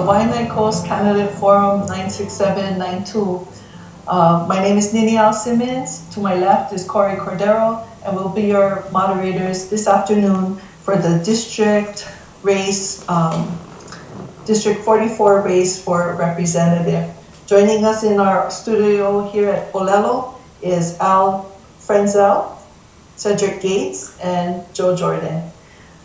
Waianae Coast Candidate Forum 96792. My name is Ninial Simmons. To my left is Corey Cordero, and we'll be your moderators this afternoon for the district race, District 44 race for representative. Joining us in our studio here at Olelo is Al Frenzel, Cedric Gates, and Joe Jordan.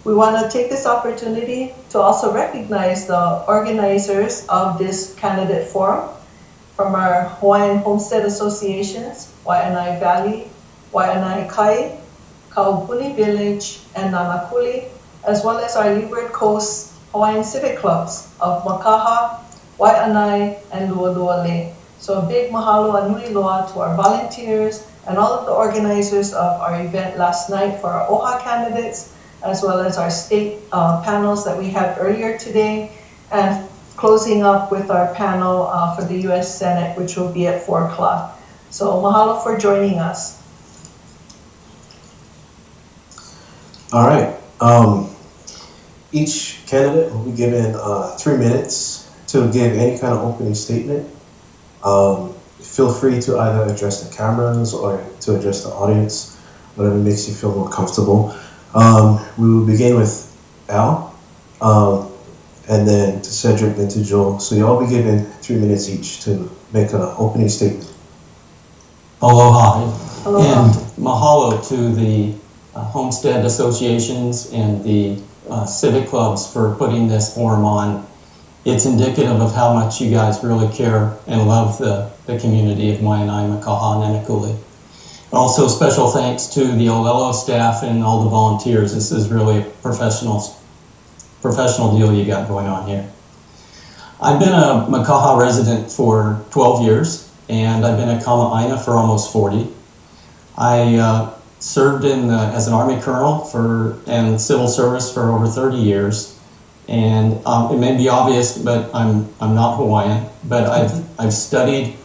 We want to take this opportunity to also recognize the organizers of this candidate forum from our Hawaiian Homestead Associations, Wai'anae Valley, Waianae Kai, Kaupuni Village, and Nanakuli, as well as our Leeward Coast Hawaiian Civic Clubs of Makaha, Wai'anae, and Lualuale. So a big mahalo a nui loa to our volunteers and all of the organizers of our event last night for our OHA candidates, as well as our state panels that we had earlier today, and closing up with our panel for the U.S. Senate, which will be at 4 o'clock. So mahalo for joining us. All right. Each candidate will be given 3 minutes to give any kind of opening statement. Feel free to either address the cameras or to address the audience, whatever makes you feel more comfortable. We will begin with Al, and then to Cedric, then to Joel. So you'll all be given 3 minutes each to make an opening statement. Aloha. Aloha. And mahalo to the Homestead Associations and the Civic Clubs for putting this forum on. It's indicative of how much you guys really care and love the community of Waianae, Makaha, and Nanakuli. Also, special thanks to the Olelo staff and all the volunteers. This is really a professional deal you got going on here. I've been a Makaha resident for 12 years, and I've been a Kama'aina for almost 40. I served as an Army colonel and civil service for over 30 years. And it may be obvious, but I'm not Hawaiian, but I've studied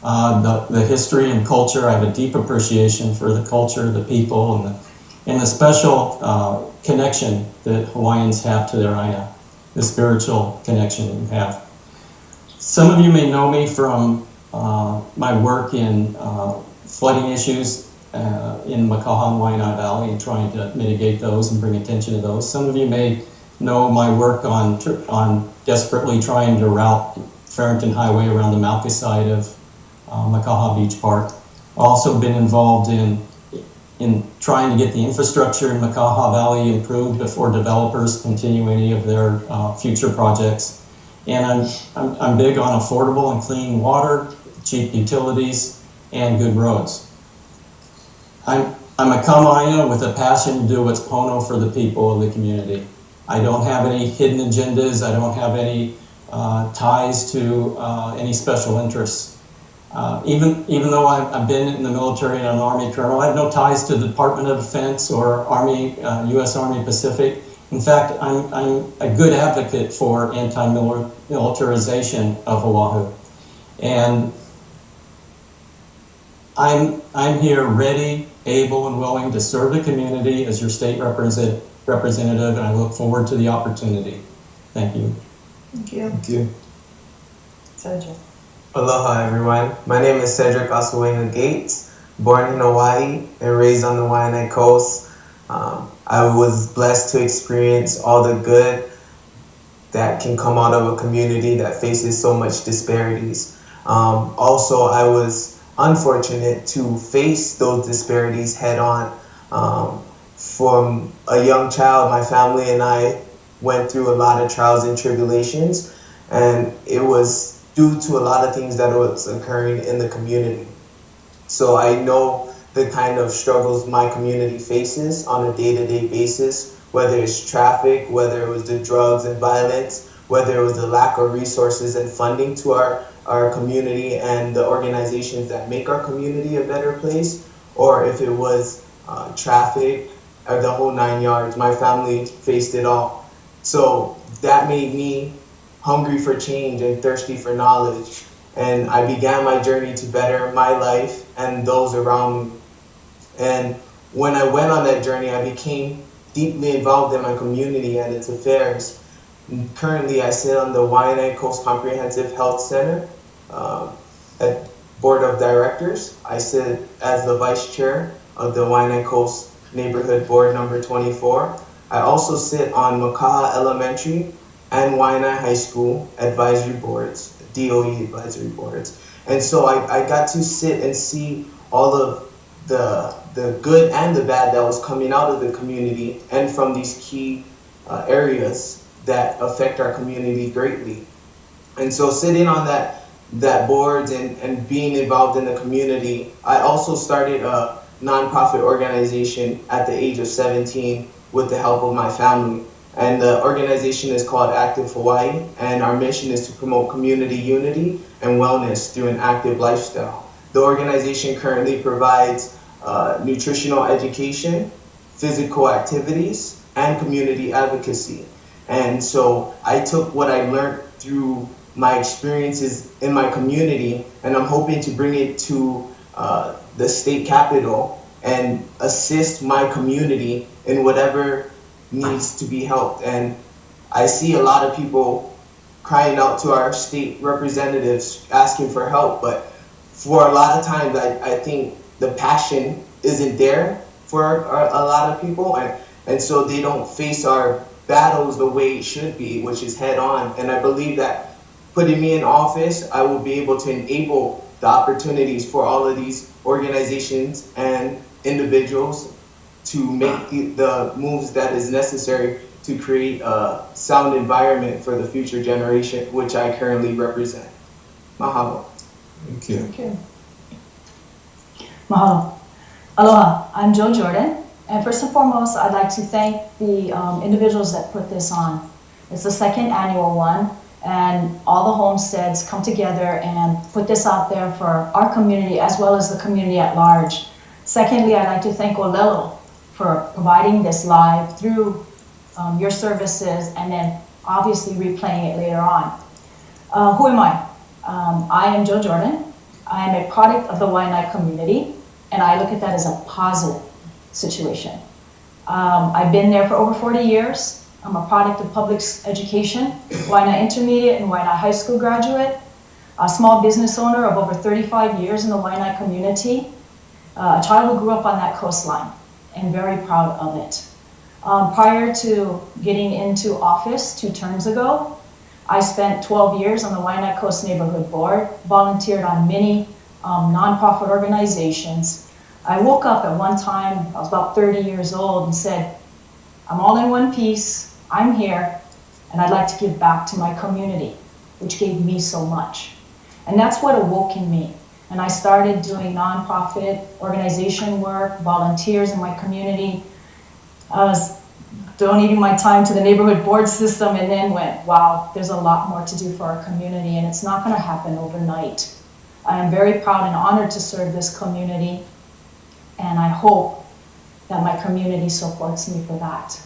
the history and culture. I have a deep appreciation for the culture, the people, and the special connection that Hawaiians have to their Aina, the spiritual connection we have. Some of you may know me from my work in flooding issues in Makaha and Waianae Valley and trying to mitigate those and bring attention to those. Some of you may know my work on desperately trying to route Farrington Highway around the Mauka side of Makaha Beach Park. Also been involved in trying to get the infrastructure in Makaha Valley improved before developers continue any of their future projects. And I'm big on affordable and clean water, cheap utilities, and good roads. I'm a Kama'aina with a passion to do what's pono for the people of the community. I don't have any hidden agendas. I don't have any ties to any special interests. Even though I've been in the military and an Army colonel, I have no ties to the Department of Defense or Army, U.S. Army Pacific. In fact, I'm a good advocate for anti-militarization of Oahu. And I'm here ready, able, and willing to serve the community as your state representative, and I look forward to the opportunity. Thank you. Thank you. Thank you. Cedric. Aloha everyone, my name is Cedric Gates, born in Hawaii and raised on the Waianae Coast. I was blessed to experience all the good that can come out of a community that faces so much disparities. Also, I was unfortunate to face those disparities head on. From a young child, my family and I went through a lot of trials and tribulations, and it was due to a lot of things that was occurring in the community. So I know the kind of struggles my community faces on a day-to-day basis, whether it's traffic, whether it was the drugs and violence, whether it was the lack of resources and funding to our community and the organizations that make our community a better place, or if it was traffic or the whole 9 yards. My family faced it all. So that made me hungry for change and thirsty for knowledge. And I began my journey to better my life and those around me. And when I went on that journey, I became deeply involved in my community and its affairs. Currently, I sit on the Waianae Coast Comprehensive Health Center at Board of Directors. I sit as the Vice Chair of the Waianae Coast Neighborhood Board number 24. I also sit on Makaha Elementary and Waianae High School advisory boards, DOE advisory boards. And so I got to sit and see all of the good and the bad that was coming out of the community and from these key areas that affect our community greatly. And so sitting on that board and being involved in the community, I also started a nonprofit organization at the age of 17 with the help of my family. And the organization is called Active Hawaii, and our mission is to promote community unity and wellness through an active lifestyle. The organization currently provides nutritional education, physical activities, and community advocacy. And so I took what I learned through my experiences in my community, and I'm hoping to bring it to the state capitol and assist my community in whatever needs to be helped. And I see a lot of people crying out to our state representatives asking for help, but for a lot of times I think the passion isn't there for a lot of people, and so they don't face our battles the way it should be, which is head on. And I believe that putting me in office, I will be able to enable the opportunities for all of these organizations and individuals to make the moves that is necessary to create a sound environment for the future generation, which I currently represent. Mahalo. Thank you. Thank you. Mahalo. Aloha, I'm Joe Jordan, and first and foremost, I'd like to thank the individuals that put this on. It's the second annual one, and all the homesteads come together and put this out there for our community as well as the community at large. Secondly, I'd like to thank Olelo for providing this live through your services and then obviously replaying it later on. Who am I? I am Joe Jordan. I am a product of the Waianae community, and I look at that as a positive situation. I've been there for over 40 years. I'm a product of public education, Waianae Intermediate and Waianae High School graduate, a small business owner of over 35 years in the Waianae community, a child who grew up on that coastline, and very proud of it. Prior to getting into office 2 terms ago, I spent 12 years on the Waianae Coast Neighborhood Board, volunteered on many nonprofit organizations. I woke up at one time, I was about 30 years old, and said, I'm all in one piece, I'm here, and I'd like to give back to my community, which gave me so much. And that's what awoke in me. And I started doing nonprofit organization work, volunteers in my community. I was donating my time to the neighborhood board system and then went, wow, there's a lot more to do for our community, and it's not gonna happen overnight. I am very proud and honored to serve this community, and I hope that my community supports me for that.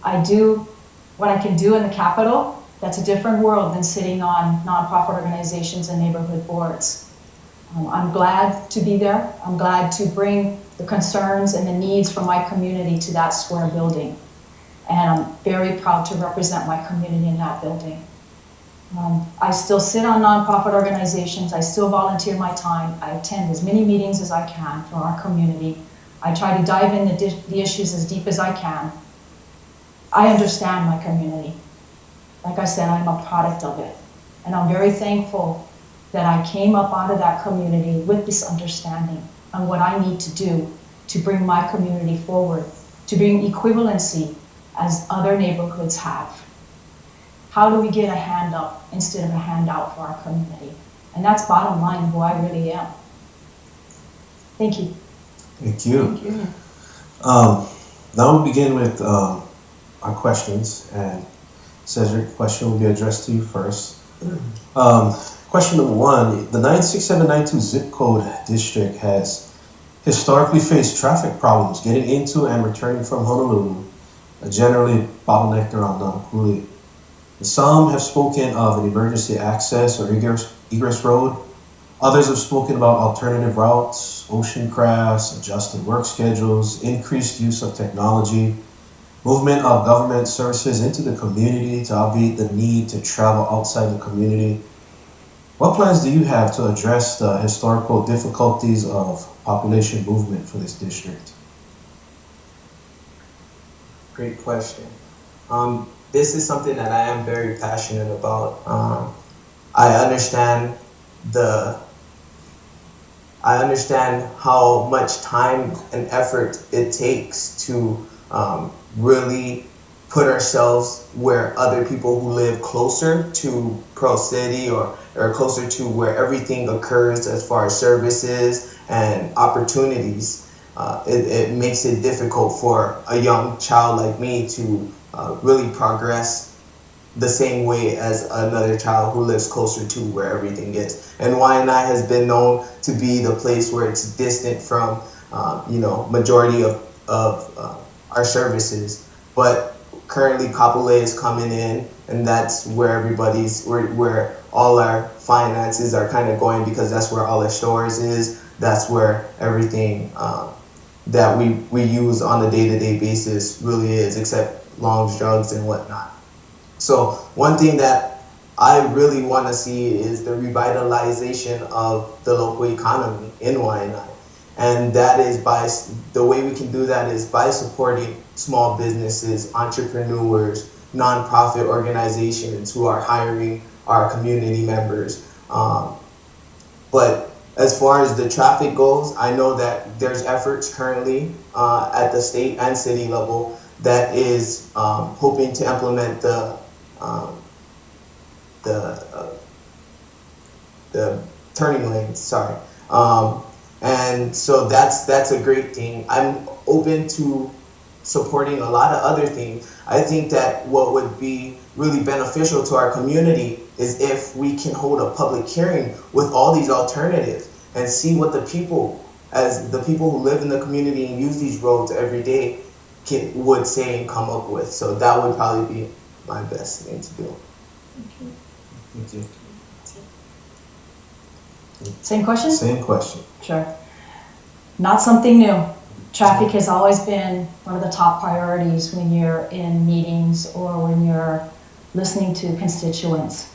I do what I can do in the Capitol. That's a different world than sitting on nonprofit organizations and neighborhood boards. I'm glad to be there. I'm glad to bring the concerns and the needs from my community to that square building. And I'm very proud to represent my community in that building. I still sit on nonprofit organizations. I still volunteer my time. I attend as many meetings as I can for our community. I try to dive into the issues as deep as I can. I understand my community. Like I said, I'm a product of it. And I'm very thankful that I came up out of that community with this understanding on what I need to do to bring my community forward, to bring equivalency as other neighborhoods have. How do we get a hand up instead of a handout for our community? And that's bottom line who I really am. Thank you. Thank you. Thank you. Now we'll begin with our questions, and Cedric, question will be addressed to you first. Question number 1, the 96792 zip code district has historically faced traffic problems getting into and returning from Honolulu, generally bottlenecked around Nanakuli. Some have spoken of an emergency access or egress road. Others have spoken about alternative routes, ocean crafts, adjusted work schedules, increased use of technology. movement of government services into the community to obviate the need to travel outside the community. What plans do you have to address the historical difficulties of population movement for this district? Great question. This is something that I am very passionate about. I understand how much time and effort it takes to really put ourselves where other people who live closer to Pearl City or closer to where everything occurs as far as services and opportunities. It makes it difficult for a young child like me to really progress the same way as another child who lives closer to where everything is. And Waianae has been known to be the place where it's distant from, majority of our services. But currently Kapolei is coming in, and that's where where all our finances are kind of going, because that's where all our stores is. That's where everything that we use on a day-to-day basis really is, except longs, drugs, and whatnot. So one thing that I really want to see is the revitalization of the local economy in Waianae. And that is the way we can do that is by supporting small businesses, entrepreneurs, nonprofit organizations who are hiring our community members. But as far as the traffic goes, I know that there's efforts currently at the state and city level that is hoping to implement the turning lanes. Sorry, and so that's a great thing. I'm open to supporting a lot of other things. I think that what would be really beneficial to our community is if we can hold a public hearing with all these alternatives and see what the people who live in the community and use these roads every day would say and come up with. So that would probably be my best thing to do. Thank you. Same question? Same question. Sure. Not something new. Traffic has always been one of the top priorities when you're in meetings or when you're listening to constituents.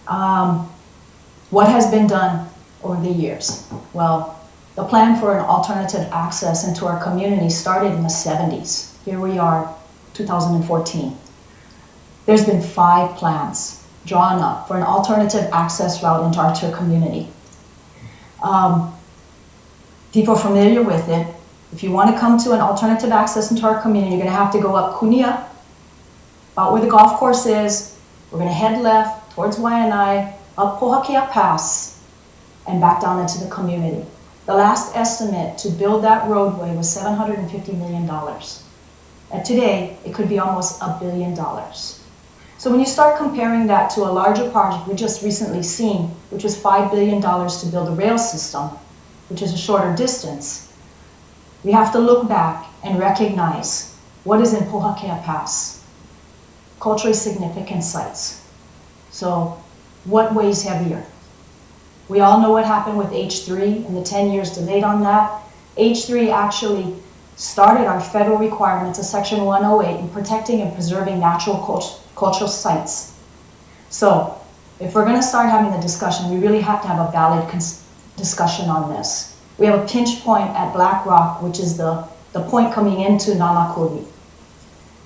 What has been done over the years? Well, the plan for an alternative access into our community started in the 70s. Here we are, 2014. There's been 5 plans drawn up for an alternative access route into our community. People are familiar with it. If you want to come to an alternative access into our community, you're going to have to go up Kunia, about where the golf course is. We're going to head left towards Waianae, up Pohakea Pass, and back down into the community. The last estimate to build that roadway was $750 million. And today, it could be almost $1 billion. So when you start comparing that to a larger project we just recently seen, which was $5 billion to build a rail system, which is a shorter distance, we have to look back and recognize what is in Pohakea Pass. Culturally significant sites. So what weighs heavier? We all know what happened with H3 and the 10 years delayed on that. H3 actually started our federal requirements of Section 108 in protecting and preserving natural cultural sites. So if we're going to start having the discussion, we really have to have a valid discussion on this. We have a pinch point at Black Rock, which is the point coming into Nanakuli.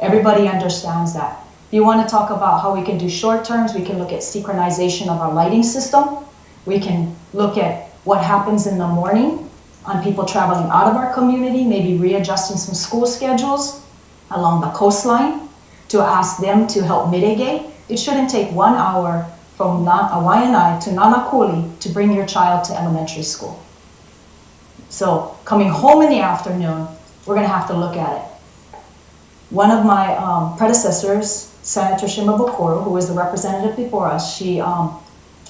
Everybody understands that. If you want to talk about how we can do short terms, we can look at synchronization of our lighting system. We can look at what happens in the morning on people traveling out of our community, maybe readjusting some school schedules along the coastline to ask them to help mitigate. It shouldn't take 1 hour from Waianae to Nanakuli to bring your child to elementary school. So coming home in the afternoon, we're going to have to look at it. One of my predecessors, Senator Shimabukuro, who was the representative before us, she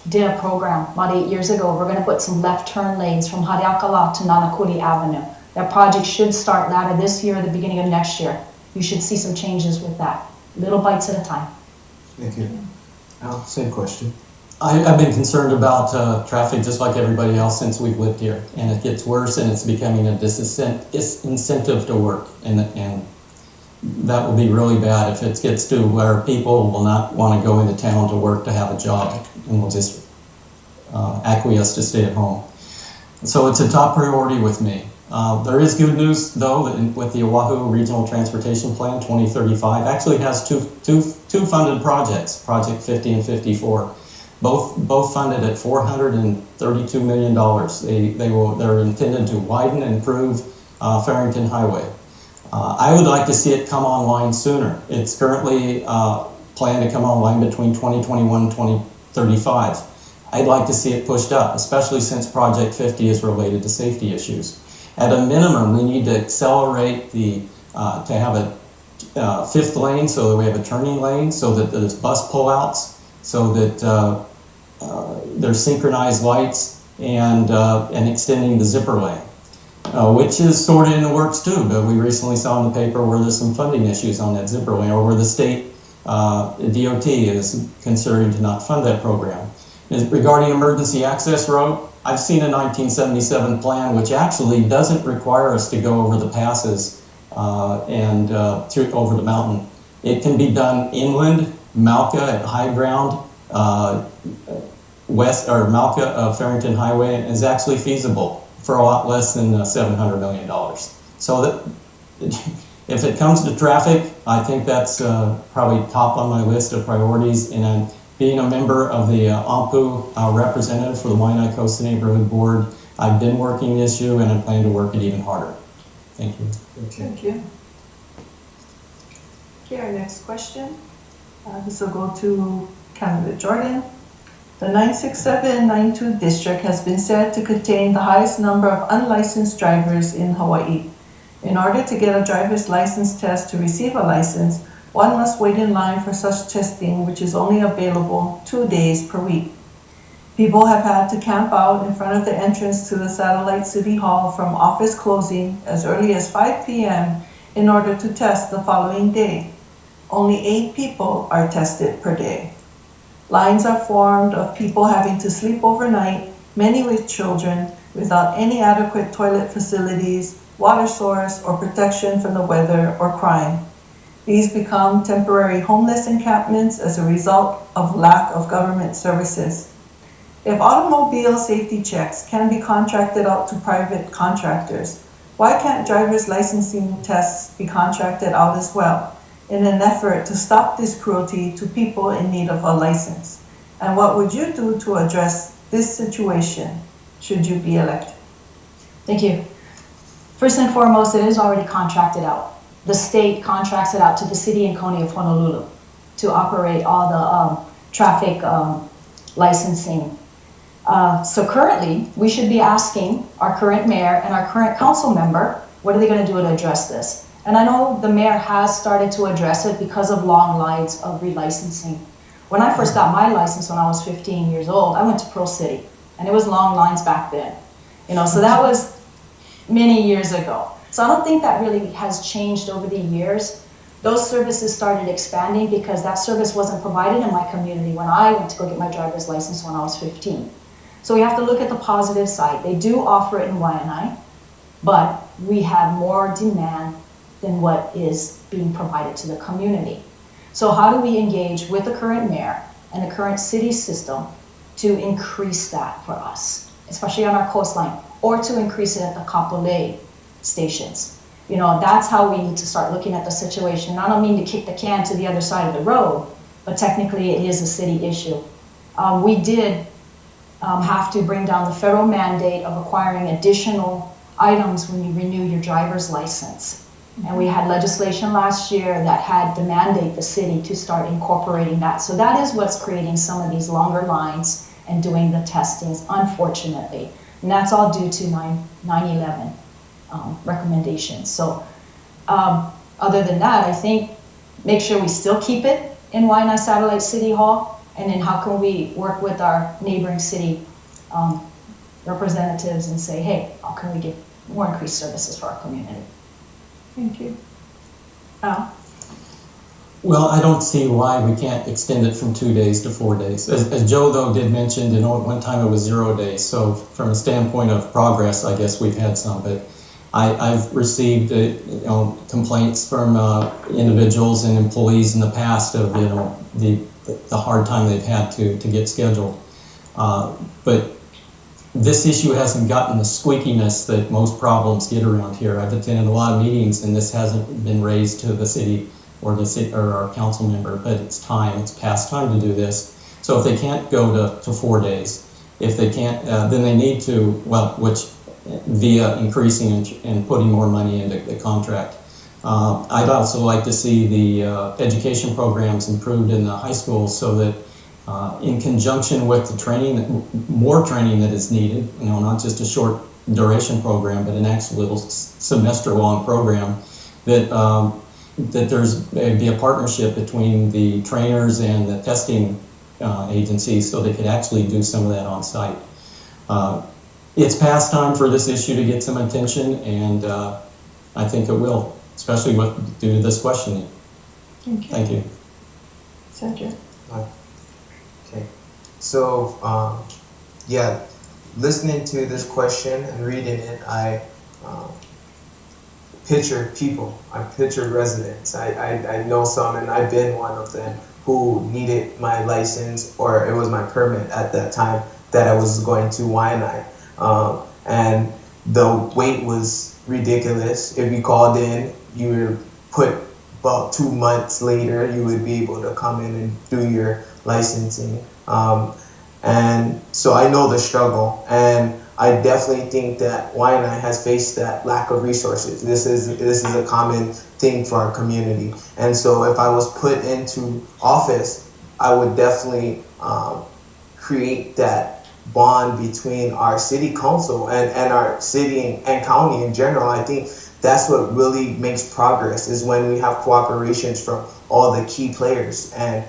did a program about 8 years ago. We're going to put some left turn lanes from Haleakala to Nanakuli Avenue. That project should start later this year or the beginning of next year. You should see some changes with that, little bites at a time. Thank you. Al, same question. I've been concerned about traffic just like everybody else since we've lived here, and it gets worse and it's becoming a disincentive to work. And that will be really bad if it gets to where people will not want to go into town to work to have a job and will just acquiesce to stay at home. So it's a top priority with me. There is good news though, that with the Oahu Regional Transportation Plan 2035, actually has two funded projects, Project 50 and 54, both funded at $432 million. They're intended to widen and improve Farrington Highway. I would like to see it come online sooner. It's currently planned to come online between 2021 and 2035. I'd like to see it pushed up, especially since Project 50 is related to safety issues. At a minimum, we need to accelerate to have a fifth lane, so that we have a turning lane, so that there's bus pullouts, so that there's synchronized lights, and extending the zipper lane, which is sort of in the works too. But we recently saw in the paper where there's some funding issues on that zipper lane, or where the state DOT is considering to not fund that program. Regarding emergency access road, I've seen a 1977 plan which actually doesn't require us to go over the passes and over the mountain. It can be done inland, Malka at high ground, west or Malka of Farrington Highway is actually feasible for a lot less than $700 million. So that if it comes to traffic, I think that's probably top on my list of priorities. And being a member of the OMPU representative for the Waianae Coast Neighborhood Board, I've been working the issue and I plan to work it even harder. Thank you. Thank you. Okay, our next question. This will go to candidate Jordan. The 96792 district has been said to contain the highest number of unlicensed drivers in Hawaii. In order to get a driver's license test to receive a license, one must wait in line for such testing, which is only available 2 days per week. People have had to camp out in front of the entrance to the Satellite City Hall from office closing as early as 5 p.m. in order to test the following day. Only 8 people are tested per day. Lines are formed of people having to sleep overnight, many with children, without any adequate toilet facilities, water source, or protection from the weather or crime. These become temporary homeless encampments as a result of lack of government services. If automobile safety checks can be contracted out to private contractors, why can't driver's licensing tests be contracted out as well, in an effort to stop this cruelty to people in need of a license? And what would you do to address this situation, should you be elected? Thank you. First and foremost, it is already contracted out. The state contracts it out to the city and county of Honolulu to operate all the traffic licensing. So currently, we should be asking our current mayor and our current council member, what are they going to do to address this? And I know the mayor has started to address it because of long lines of relicensing. When I first got my license when I was 15 years old, I went to Pro City, and it was long lines back then. So that was many years ago. So I don't think that really has changed over the years. Those services started expanding because that service wasn't provided in my community when I went to go get my driver's license when I was 15. So we have to look at the positive side. They do offer it in Waianae, but we have more demand than what is being provided to the community. So how do we engage with the current mayor and the current city system to increase that for us, especially on our coastline, or to increase it at the Kapolei stations? That's how we need to start looking at the situation. And I don't mean to kick the can to the other side of the road, but technically it is a city issue. We did have to bring down the federal mandate of acquiring additional items when you renew your driver's license. And we had legislation last year that had to mandate the city to start incorporating that. So that is what's creating some of these longer lines and doing the testings, unfortunately. And that's all due to 9/11 recommendations. So other than that, I think make sure we still keep it in Waianae Satellite City Hall, and then how can we work with our neighboring city representatives and say, hey, how can we get more increased services for our community? Thank you. Al? Well, I don't see why we can't extend it from 2 days to 4 days. As Joe, though, did mention, at one time it was 0 days. So from a standpoint of progress, I guess we've had some. But I've received complaints from individuals and employees in the past of the hard time they've had to get scheduled. But this issue hasn't gotten the squeakiness that most problems get around here. I've attended a lot of meetings and this hasn't been raised to the city or our council member, but it's past time to do this. So if they can't go to 4 days, if they can't, then they need to, via increasing and putting more money into the contract. I'd also like to see the education programs improved in the high schools so that in conjunction with the training, more training that is needed, not just a short duration program, but an actual little semester-long program, that there's be a partnership between the trainers and the testing agencies so they could actually do some of that on site. It's past time for this issue to get some attention, and I think it will, especially due to this questioning. Thank you. Cedric. Okay. So, yeah, listening to this question and reading it, I pictured people. I pictured residents. I know some, and I've been one of them who needed my license, or it was my permit at that time that I was going to Waianae. And the wait was ridiculous. If you called in, you were put about 2 months later, you would be able to come in and do your licensing. And so I know the struggle, and I definitely think that Waianae has faced that lack of resources. This is a common thing for our community. And so if I was put into office, I would definitely create that bond between our city council and our city and county in general. I think that's what really makes progress, is when we have cooperations from all the key players. And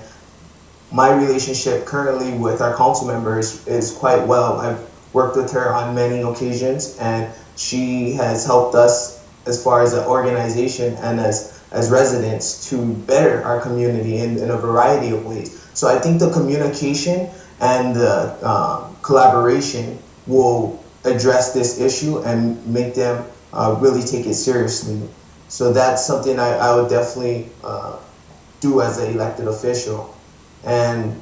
my relationship currently with our council members is quite well. I've worked with her on many occasions, and she has helped us as far as an organization and as residents to better our community in a variety of ways. So I think the communication and the collaboration will address this issue and make them really take it seriously. So that's something I would definitely do as an elected official. And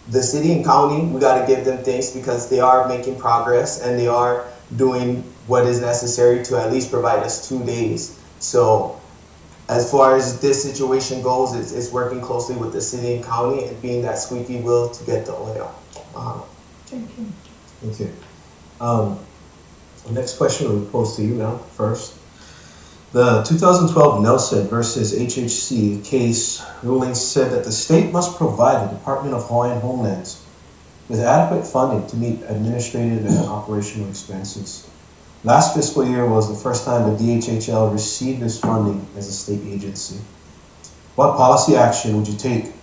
the city and county, we got to give them thanks because they are making progress and they are doing what is necessary to at least provide us 2 days. So as far as this situation goes, it's working closely with the city and county and being that squeaky wheel to get the oil. Thank you. Thank you. The next question will be posed to you now first. The 2012 Nelson versus HHC case ruling said that the state must provide the Department of Hawaiian Homelands with adequate funding to meet administrative and operational expenses. Last fiscal year was the first time the DHHL received this funding as a state agency. What policy action would you take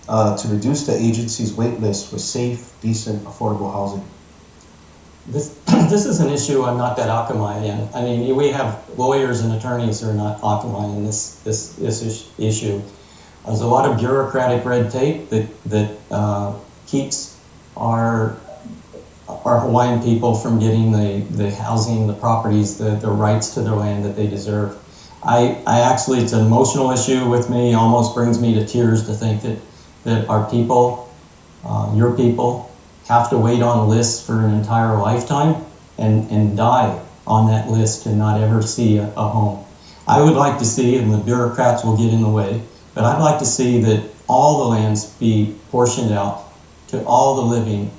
to reduce the agency's wait list for safe, decent, affordable housing? This is an issue I'm not that akamai in. I mean, we have lawyers and attorneys who are not akamai in this issue. There's a lot of bureaucratic red tape that keeps our Hawaiian people from getting the housing, the properties, the rights to their land that they deserve. I actually, it's an emotional issue with me. It almost brings me to tears to think that our people, your people, have to wait on lists for an entire lifetime and die on that list and not ever see a home. I would like to see, and the bureaucrats will get in the way, but I'd like to see that all the lands be portioned out to all the living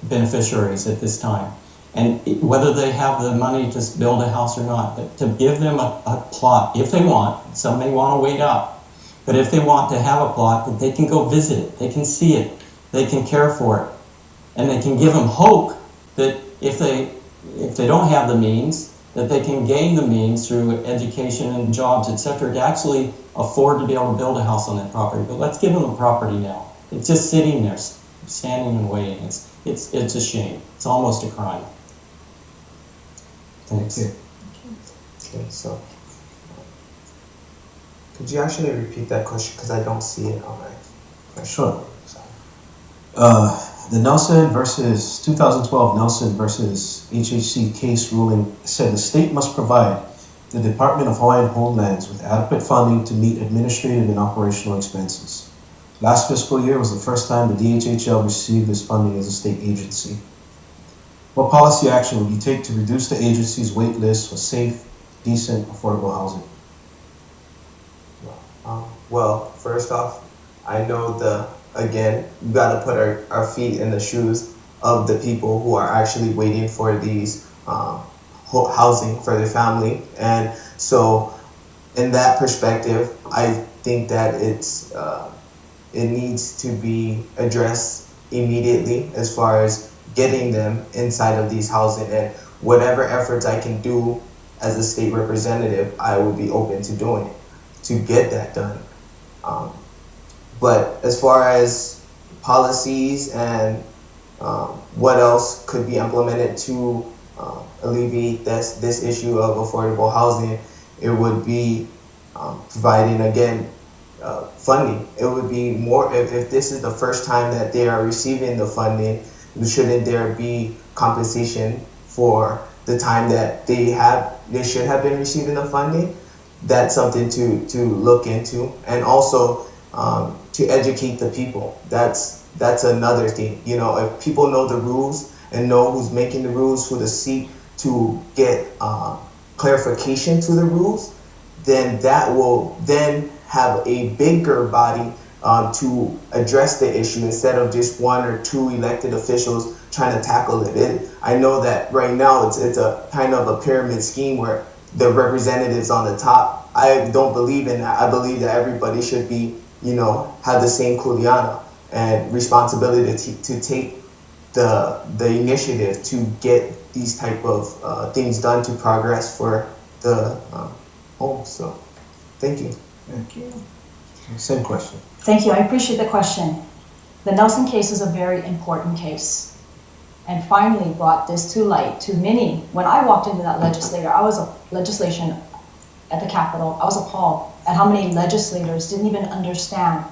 beneficiaries at this time. And whether they have the money to build a house or not, but to give them a plot, if they want. Some may want to wait out, but if they want to have a plot, that they can go visit it, they can see it, they can care for it, and they can give them hope that if they don't have the means, that they can gain the means through education and jobs, etc., to actually afford to be able to build a house on that property. But let's give them the property now. It's just sitting there, standing and waiting. It's a shame. It's almost a crime. Thanks. Okay, so could you actually repeat that question, because I don't see it on my Sure. The Nelson versus 2012 Nelson versus HHC case ruling said the state must provide the Department of Hawaiian Homelands with adequate funding to meet administrative and operational expenses. Last fiscal year was the first time the DHHL received this funding as a state agency. What policy action would you take to reduce the agency's wait list for safe, decent, affordable housing? Well, first off, I know again, we gotta put our feet in the shoes of the people who are actually waiting for these housing for their family. And so in that perspective, I think that it needs to be addressed immediately as far as getting them inside of these housing, and whatever efforts I can do as a state representative, I would be open to doing it to get that done. But as far as policies and what else could be implemented to alleviate this issue of affordable housing, it would be providing, again, funding. It would be more, if this is the first time that they are receiving the funding, shouldn't there be compensation for the time that they should have been receiving the funding? That's something to look into. And also to educate the people. That's another thing. You know, if people know the rules and know who's making the rules, who to seek to get clarification to the rules, then that will then have a bigger body to address the issue instead of just one or two elected officials trying to tackle it. I know that right now it's a kind of a pyramid scheme where the representatives on the top. I don't believe in that. I believe that everybody should be, you know, have the same kuleana and responsibility to take the initiative to get these type of things done to progress for the home. So, thank you. Thank you. Same question. Thank you, I appreciate the question. The Nelson case is a very important case, and finally brought this to light to many. When I walked into that legislation at the Capitol, I was appalled at how many legislators didn't even understand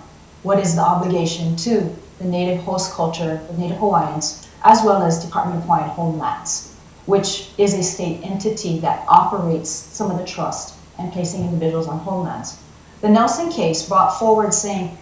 what is the obligation to the native host culture, the Native Hawaiians, as well as Department of Hawaiian Homelands, which is a state entity that operates some of the trust and placing individuals on homelands. The Nelson case brought forward saying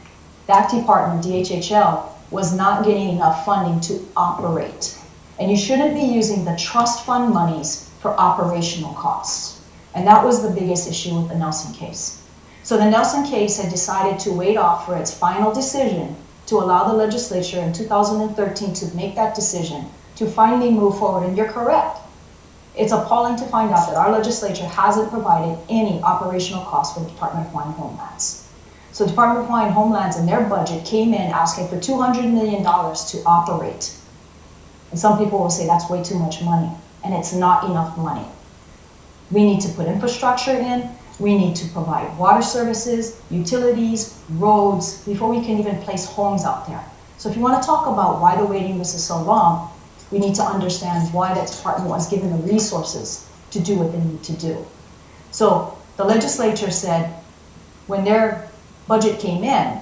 that department, DHHL, was not getting enough funding to operate. And you shouldn't be using the trust fund monies for operational costs. And that was the biggest issue with the Nelson case. So the Nelson case had decided to wait off for its final decision to allow the legislature in 2013 to make that decision, to finally move forward. And you're correct. It's appalling to find out that our legislature hasn't provided any operational costs for the Department of Hawaiian Homelands. So the Department of Hawaiian Homelands in their budget came in asking for $200 million to operate. And some people will say that's way too much money, and it's not enough money. We need to put infrastructure in, we need to provide water services, utilities, roads, before we can even place homes out there. So if you want to talk about why the waiting list is so long, we need to understand why that department was given the resources to do what they need to do. So the legislature said when their budget came in,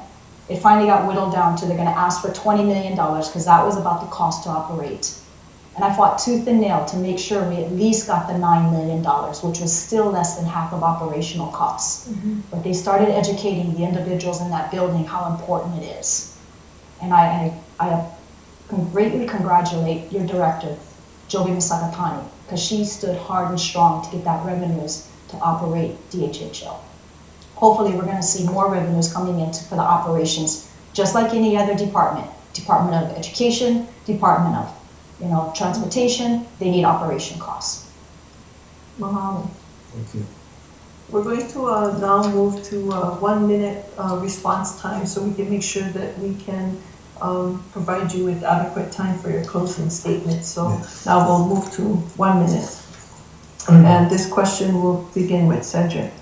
it finally got whittled down to they're going to ask for $20 million because that was about the cost to operate. And I fought tooth and nail to make sure we at least got the $9 million, which was still less than half of operational costs. Mm-hmm. But they started educating the individuals in that building how important it is. And I greatly congratulate your director, Jovi Misakatani, because she stood hard and strong to get that revenues to operate DHHL. Hopefully we're going to see more revenues coming in for the operations, just like any other department. Department of Education, Department of Transportation, they need operation costs. Mahalo. Thank you. We're going to now move to 1 minute response time so we can make sure that we can provide you with adequate time for your closing statement. So now we'll move to 1 minute. And this question will begin with Cedric.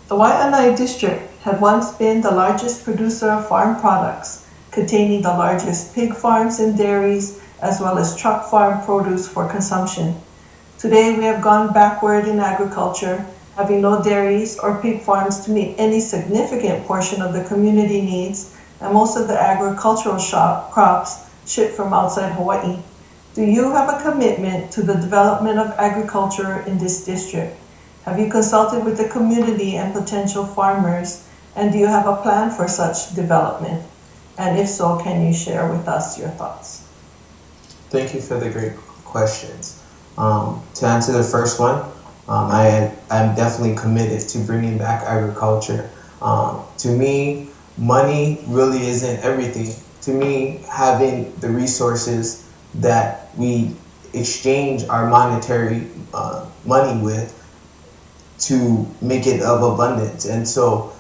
The Wai'anae district had once been the largest producer of farm products, containing the largest pig farms and dairies, as well as truck farm produce for consumption. Today we have gone backward in agriculture, having no dairies or pig farms to meet any significant portion of the community needs, and most of the agricultural crops shipped from outside Hawaii. Do you have a commitment to the development of agriculture in this district? Have you consulted with the community and potential farmers, and do you have a plan for such development? And if so, can you share with us your thoughts? Thank you for the great questions. To answer the first one, I'm definitely committed to bringing back agriculture. To me, money really isn't everything. To me, having the resources that we exchange our monetary money with to make it of abundance. And so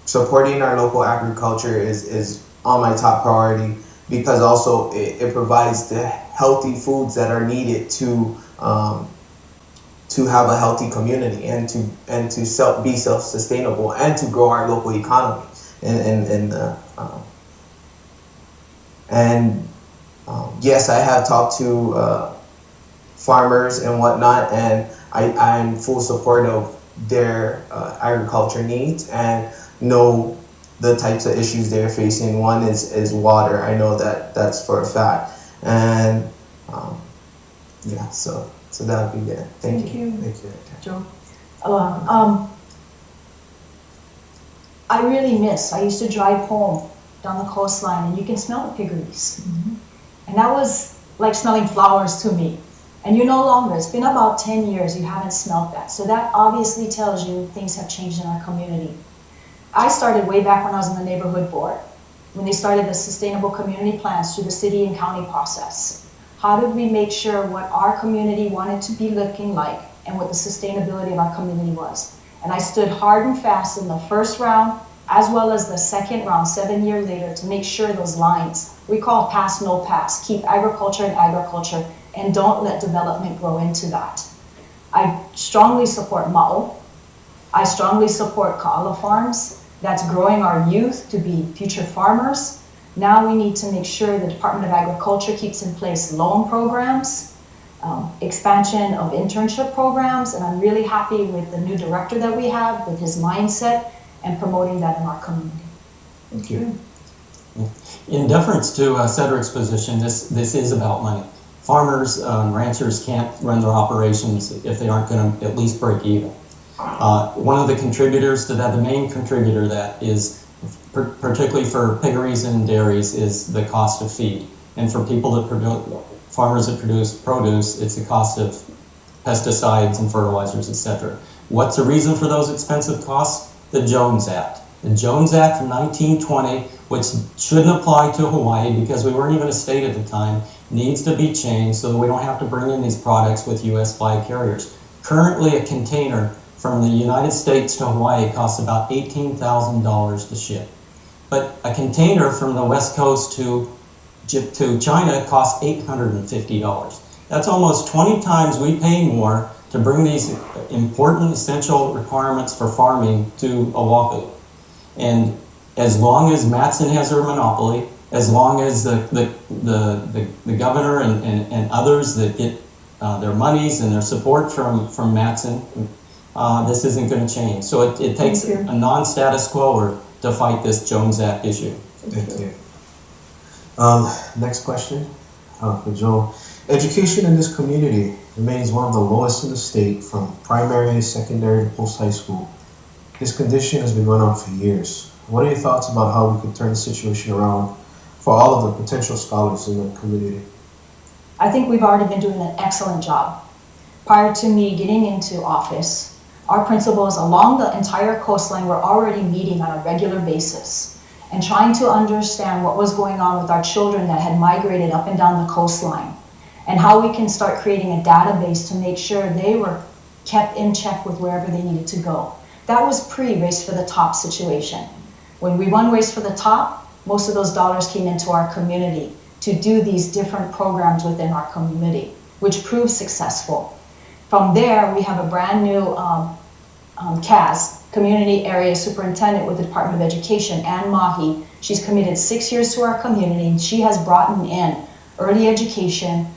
supporting our local agriculture is on my top priority, because also it provides the healthy foods that are needed to have a healthy community and to be self-sustainable and to grow our local economy. Yes, I have talked to farmers and whatnot, and I'm full support of their agriculture needs and know the types of issues they're facing. One is water. I know that's for a fact. And yeah, so that would be it. Thank you. Thank you. Joe? I really miss, I used to drive home down the coastline and you can smell the piggeries. And that was like smelling flowers to me. And you no longer, it's been about 10 years, you haven't smelled that. So that obviously tells you things have changed in our community. I started way back when I was in the neighborhood board, when they started the sustainable community plans through the city and county process. How did we make sure what our community wanted to be looking like and what the sustainability of our community was? And I stood hard and fast in the first round, as well as the second round, 7 years later, to make sure those lines, we call pass, no pass, keep agriculture in agriculture, and don't let development grow into that. I strongly support Ma'o. I strongly support Ka'ala Farms. That's growing our youth to be future farmers. Now we need to make sure the Department of Agriculture keeps in place loan programs, expansion of internship programs, and I'm really happy with the new director that we have, with his mindset, and promoting that in our community. Thank you. In deference to Cedric's position, this is about money. Farmers, ranchers can't run their operations if they aren't going to at least break even. One of the contributors to that, the main contributor that is, particularly for piggeries and dairies, is the cost of feed. And for people that produce, farmers that produce produce, it's the cost of pesticides and fertilizers, etc. What's the reason for those expensive costs? The Jones Act. The Jones Act from 1920, which shouldn't apply to Hawaii because we weren't even a state at the time, needs to be changed so that we don't have to bring in these products with U.S. flag carriers. Currently, a container from the United States to Hawaii costs about $18,000 to ship. But a container from the West Coast to China costs $850. That's almost 20 times we pay more to bring these important essential requirements for farming to Oahu. And as long as Matson has their monopoly, as long as the governor and others that get their monies and their support from Matson, this isn't going to change. So it takes a non-status quo to fight this Jones Act issue. Thank you. Next question for Joe. Education in this community remains one of the lowest in the state, from primary, secondary, to post-high school. This condition has been going on for years. What are your thoughts about how we could turn the situation around for all of the potential scholars in the community? I think we've already been doing an excellent job. Prior to me getting into office, our principals along the entire coastline were already meeting on a regular basis and trying to understand what was going on with our children that had migrated up and down the coastline, and how we can start creating a database to make sure they were kept in check with wherever they needed to go. That was pre-Race for the Top situation. When we won Race for the Top, most of those dollars came into our community to do these different programs within our community, which proved successful. From there, we have a brand new CAS, Community Area Superintendent with the Department of Education, Ann Mahi. She's committed 6 years to our community, and she has brought in early education,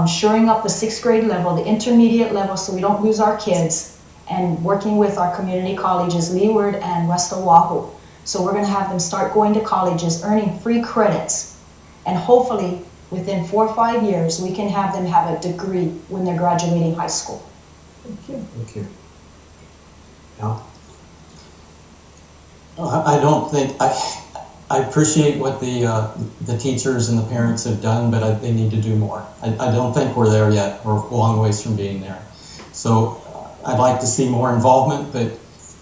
shoring up the 6th grade level, the intermediate level, so we don't lose our kids, and working with our community colleges, Leeward and West Oahu. So we're gonna have them start going to colleges, earning free credits. And hopefully, within 4 or 5 years, we can have them have a degree when they're graduating high school. Thank you. Thank you. Al? I don't think, I appreciate what the teachers and the parents have done, but they need to do more. I don't think we're there yet. We're a long ways from being there. So I'd like to see more involvement, but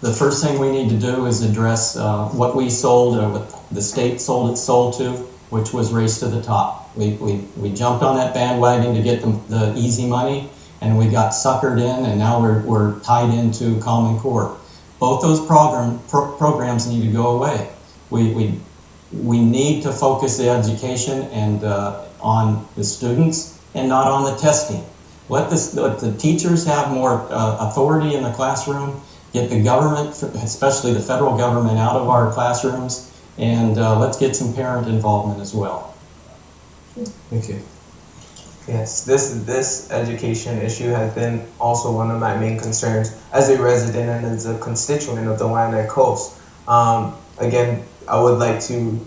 the first thing we need to do is address what we sold, or what the state sold its soul to, which was race to the top. We jumped on that bandwagon to get the easy money, and we got suckered in, and now we're tied into Common Core. Both those programs need to go away. We need to focus the education and on the students and not on the testing. Let the teachers have more authority in the classroom, get the government, especially the federal government, out of our classrooms, and let's get some parent involvement as well. Thank you. Yes, this education issue has been also one of my main concerns as a resident and as a constituent of the Waianae Coast. Again, I would like to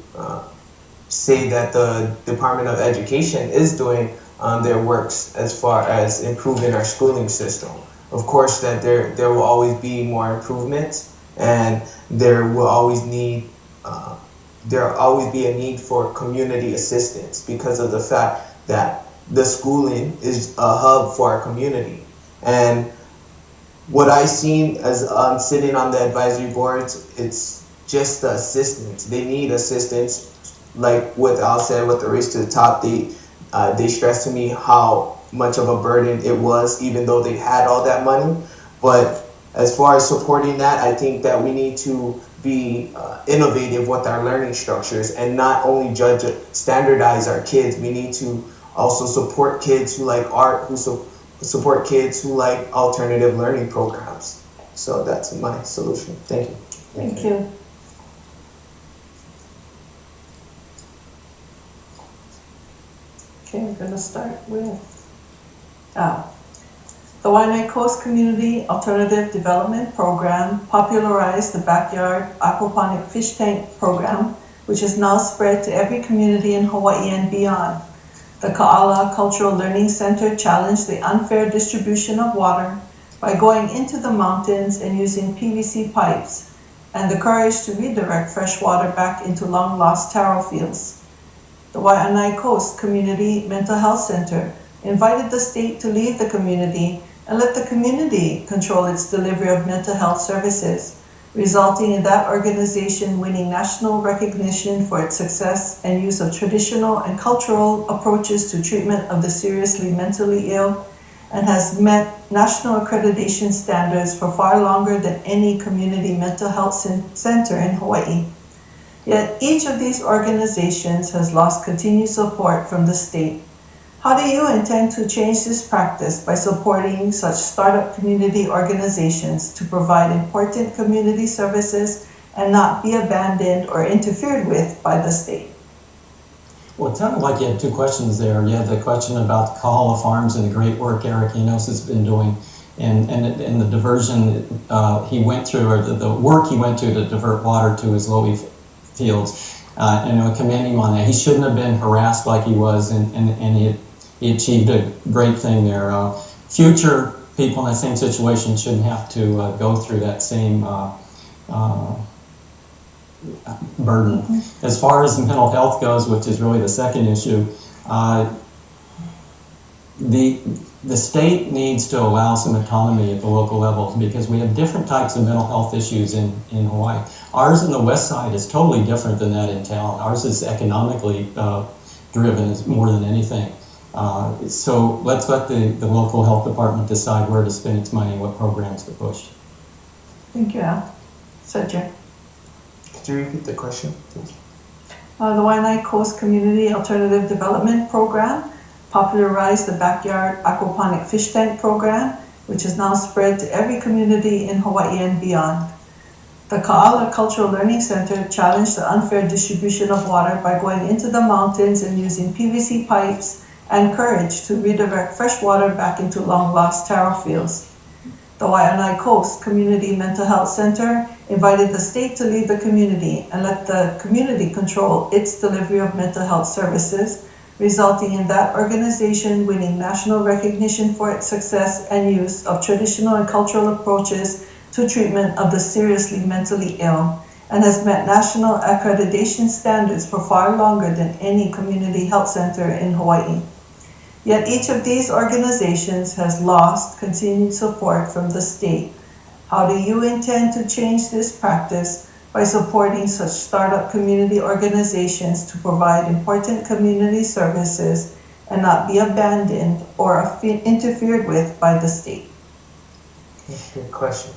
say that the Department of Education is doing their works as far as improving our schooling system. Of course, that there will always be more improvements, and there will always be a need for community assistance because of the fact that the schooling is a hub for our community. And what I've seen as I'm sitting on the advisory boards, it's just the assistance. They need assistance. Like what Al said with the race to the top, they stressed to me how much of a burden it was, even though they had all that money. But as far as supporting that, I think that we need to be innovative with our learning structures and not only standardize our kids. We need to also support kids who like art, who support kids who like alternative learning programs. So that's my solution. Thank you. Thank you. Okay, we're going to start with the Waianae Coast Community Alternative Development Program popularized the backyard aquaponic fish tank program, which is now spread to every community in Hawaii and beyond. The Ka'ala Cultural Learning Center challenged the unfair distribution of water by going into the mountains and using PVC pipes, and the courage to redirect fresh water back into long-lost taro fields. The Waianae Coast Community Mental Health Center invited the state to leave the community and let the community control its delivery of mental health services, resulting in that organization winning national recognition for its success and use of traditional and cultural approaches to treatment of the seriously mentally ill, and has met national accreditation standards for far longer than any community mental health center in Hawaii. Yet each of these organizations has lost continued support from the state. How do you intend to change this practice by supporting such startup community organizations to provide important community services and not be abandoned or interfered with by the state? Well, it sounded like you had two questions there. You had the question about the Kahala Farms and the great work Eric Enos has been doing, and the diversion he went through, or the work he went to divert water to his loamy fields. And I commend him on that. He shouldn't have been harassed like he was, and he achieved a great thing there. Future people in that same situation shouldn't have to go through that same burden. Mm-hmm. As far as mental health goes, which is really the second issue, the state needs to allow some autonomy at the local level, because we have different types of mental health issues in Hawaii. Ours in the west side is totally different than that in town. Ours is economically driven more than anything. So let's let the local health department decide where to spend its money and what programs to push. Thank you, Al. Cedric. Could you repeat the question, please? The Waianae Coast Community Alternative Development Program popularized the backyard aquaponic fish tank program, which is now spread to every community in Hawaii and beyond. The Ka'ala Cultural Learning Center challenged the unfair distribution of water by going into the mountains and using PVC pipes and courage to redirect fresh water back into long-lost taro fields. The Waianae Coast Community Mental Health Center invited the state to lead the community and let the community control its delivery of mental health services, resulting in that organization winning national recognition for its success and use of traditional and cultural approaches to treatment of the seriously mentally ill, and has met national accreditation standards for far longer than any community health center in Hawaii. Yet each of these organizations has lost continued support from the state. How do you intend to change this practice by supporting such startup community organizations to provide important community services and not be abandoned or interfered with by the state? Good question.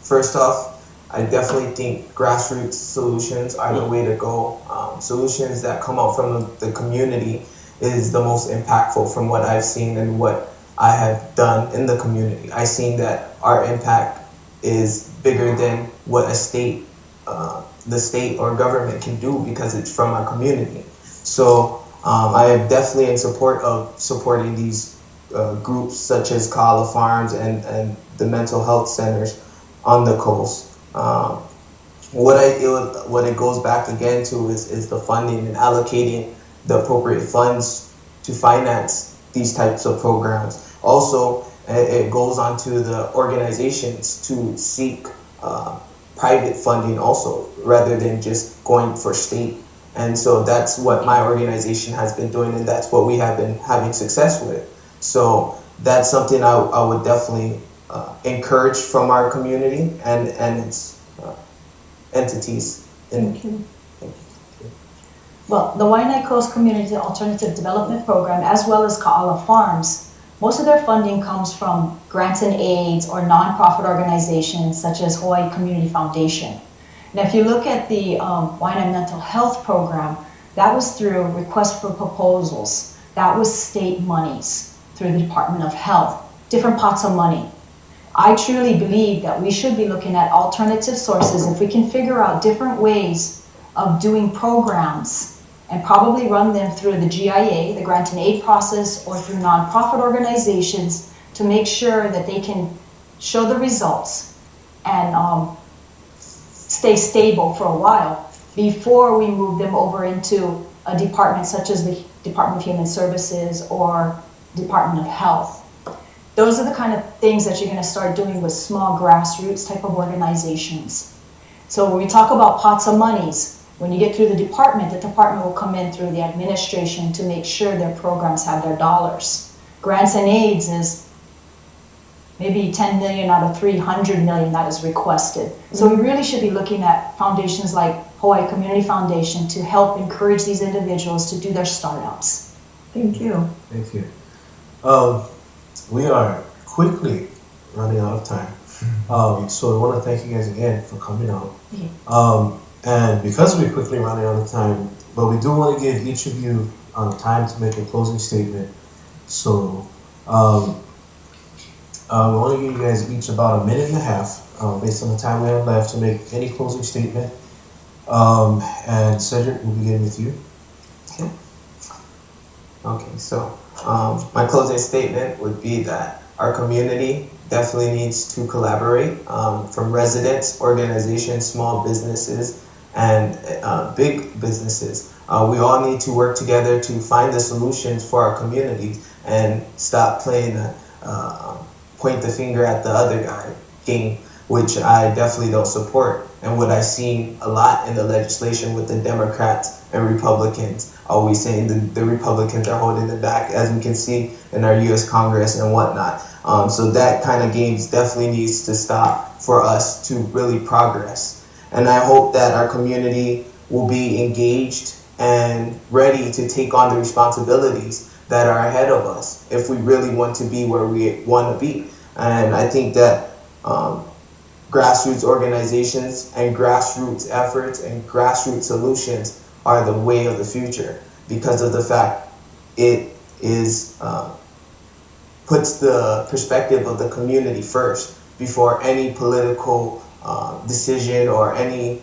First off, I definitely think grassroots solutions are the way to go. Solutions that come out from the community is the most impactful from what I've seen and what I have done in the community. I've seen that our impact is bigger than what the state or government can do because it's from our community. So I am definitely in support of supporting these groups such as Ka'ala Farms and the mental health centers on the coast. What it goes back again to is the funding and allocating the appropriate funds to finance these types of programs. Also, it goes on to the organizations to seek private funding also, rather than just going for state. And so that's what my organization has been doing, and that's what we have been having success with. So that's something I would definitely encourage from our community and its entities. Thank you. Well, the Waianae Coast Community Alternative Development Program, as well as Ka'ala Farms, most of their funding comes from grants and aids or nonprofit organizations such as Hawaii Community Foundation. Now, if you look at the Waianae Mental Health Program, that was through requests for proposals. That was state monies through the Department of Health, different pots of money. I truly believe that we should be looking at alternative sources if we can figure out different ways of doing programs and probably run them through the GIA, the grant and aid process, or through nonprofit organizations to make sure that they can show the results and stay stable for a while before we move them over into a department such as the Department of Human Services or Department of Health. Those are the kind of things that you're going to start doing with small grassroots type of organizations. So when we talk about pots of monies, when you get through the department will come in through the administration to make sure their programs have their dollars. Grants and aids is maybe 10 million out of 300 million that is requested. So we really should be looking at foundations like Hawaii Community Foundation to help encourage these individuals to do their startups. Thank you. Thank you. We are quickly running out of time. So I want to thank you guys again for coming out. And because we're quickly running out of time, but we do want to give each of you time to make a closing statement. So we want to give you guys each about a minute and a half, based on the time we have left, to make any closing statement. And Cedric, we'll begin with you. Okay, so my closing statement would be that our community definitely needs to collaborate, from residents, organizations, small businesses, and big businesses. We all need to work together to find the solutions for our community and stop playing the point the finger at the other guy game, which I definitely don't support. And what I've seen a lot in the legislation with the Democrats and Republicans, always saying the Republicans are holding it back, as we can see in our U.S. Congress and whatnot. So that kind of games definitely needs to stop for us to really progress. And I hope that our community will be engaged and ready to take on the responsibilities that are ahead of us if we really want to be where we want to be. And I think that grassroots organizations and grassroots efforts and grassroots solutions are the way of the future, because of the fact it is puts the perspective of the community first before any political decision or any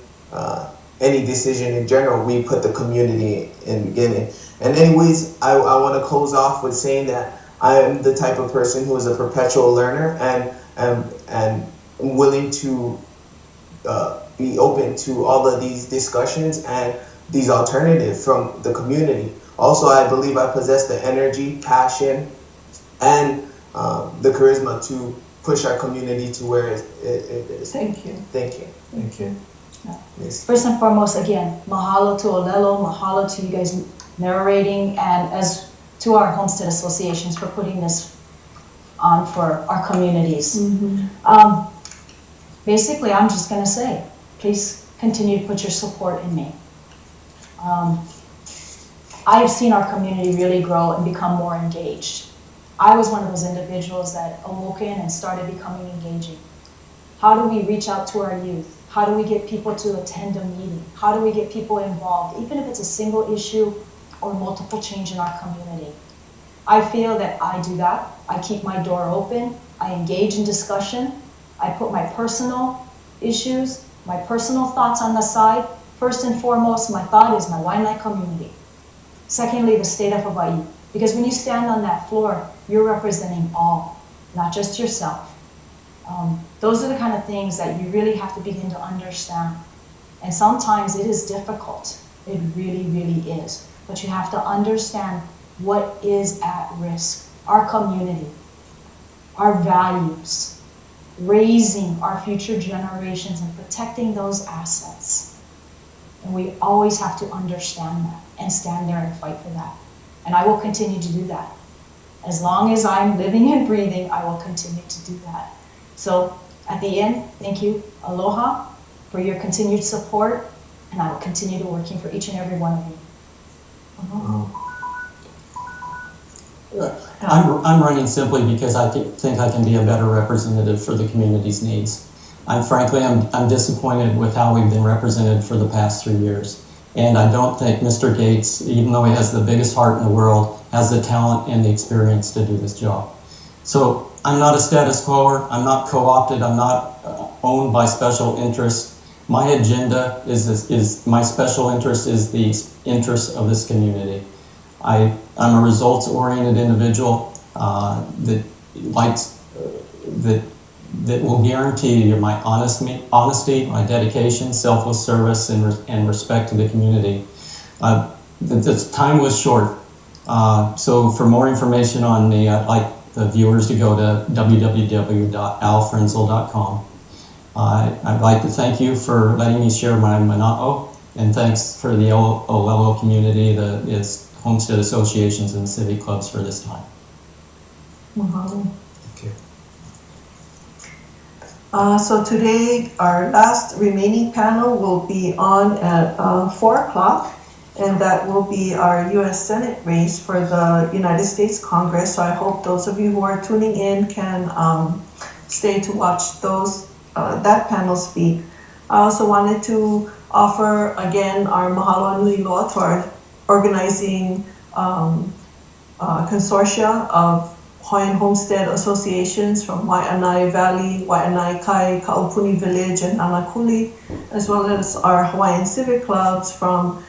decision in general. We put the community in the beginning. And anyways, I want to close off with saying that I am the type of person who is a perpetual learner and willing to be open to all of these discussions and these alternatives from the community. Also, I believe I possess the energy, passion, and the charisma to push our community to where it is. Thank you. Thank you. Thank you. Yes. First and foremost, again, mahalo to Olelo, mahalo to you guys narrating, and as to our homestead associations for putting this on for our communities. Basically, I'm just gonna say, please continue to put your support in me. I've seen our community really grow and become more engaged. I was one of those individuals that awoke in and started becoming engaging. How do we reach out to our youth? How do we get people to attend a meeting? How do we get people involved, even if it's a single issue or multiple change in our community? I feel that I do that. I keep my door open. I engage in discussion. I put my personal issues, my personal thoughts on the side. First and foremost, my thought is my Wai'anae community. Secondly, the state of Hawaii. Because when you stand on that floor, you're representing all, not just yourself. Those are the kind of things that you really have to begin to understand. And sometimes it is difficult. It really, really is. But you have to understand what is at risk. Our community, our values, raising our future generations and protecting those assets. And we always have to understand that and stand there and fight for that. And I will continue to do that. As long as I'm living and breathing, I will continue to do that. So at the end, thank you, aloha, for your continued support, and I will continue to working for each and every one of you. I'm running simply because I think I can be a better representative for the community's needs. I'm disappointed with how we've been represented for the past 3 years. And I don't think Mr. Gates, even though he has the biggest heart in the world, has the talent and the experience to do this job. So I'm not a status quoer, I'm not co-opted, I'm not owned by special interests. My agenda my special interest is the interests of this community. I'm a results-oriented individual that will guarantee my honesty, my dedication, selfless service, and respect to the community. The time was short, so for more information on me, I'd like the viewers to go to www.alfrenzel.com. I'd like to thank you for letting me share my mana'o, and thanks for the Olelo community, the homestead associations, and civic clubs for this time. Mahalo. Thank you. So today, our last remaining panel will be on at 4 o'clock, and that will be our U.S. Senate race for the United States Congress. So I hope those of you who are tuning in can stay to watch that panel speak. I also wanted to offer again our mahalo nui loa to our organizing consortia of Hawaiian Homestead Associations from Wai'anae Valley, Wai'anae Kai, Kaupuni Village, and Nanakuli, as well as our Hawaiian Civic clubs from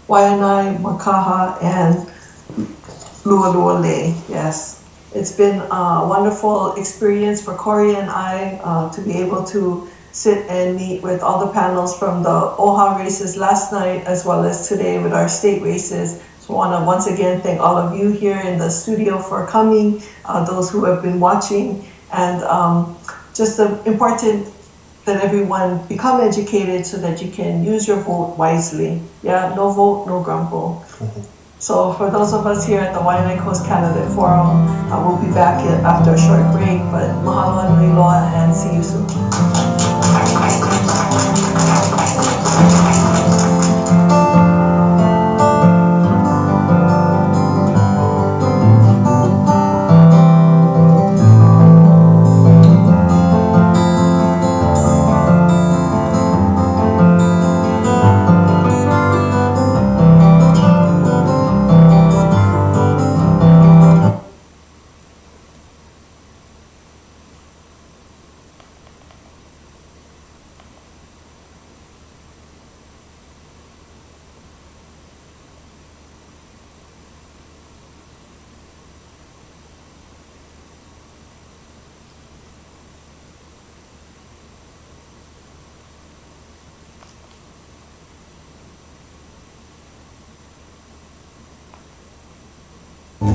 Waianae, Makaha, and Lualualei. Yes, it's been a wonderful experience for Corey and I to be able to sit and meet with all the panels from the OHA races last night, as well as today with our state races. So I want to once again thank all of you here in the studio for coming, those who have been watching, and just the important that everyone become educated so that you can use your vote wisely. Yeah, no vote, no grumble. So for those of us here at the Waianae Coast Candidate Forum, we'll be back after a short break, but mahalo nui loa and see you soon.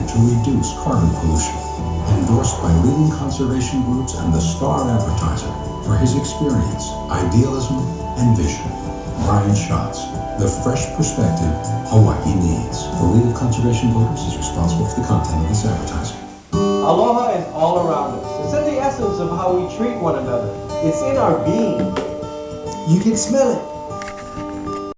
commitment to reduce carbon pollution. Endorsed by leading conservation groups and the star advertiser for his experience, idealism, and vision. Brian Schatz, the fresh perspective Hawaii needs. The League of Conservation Voters is responsible for the content of this advertising. Aloha is all around us. It's in the essence of how we treat one another. It's in our being. You can smell it.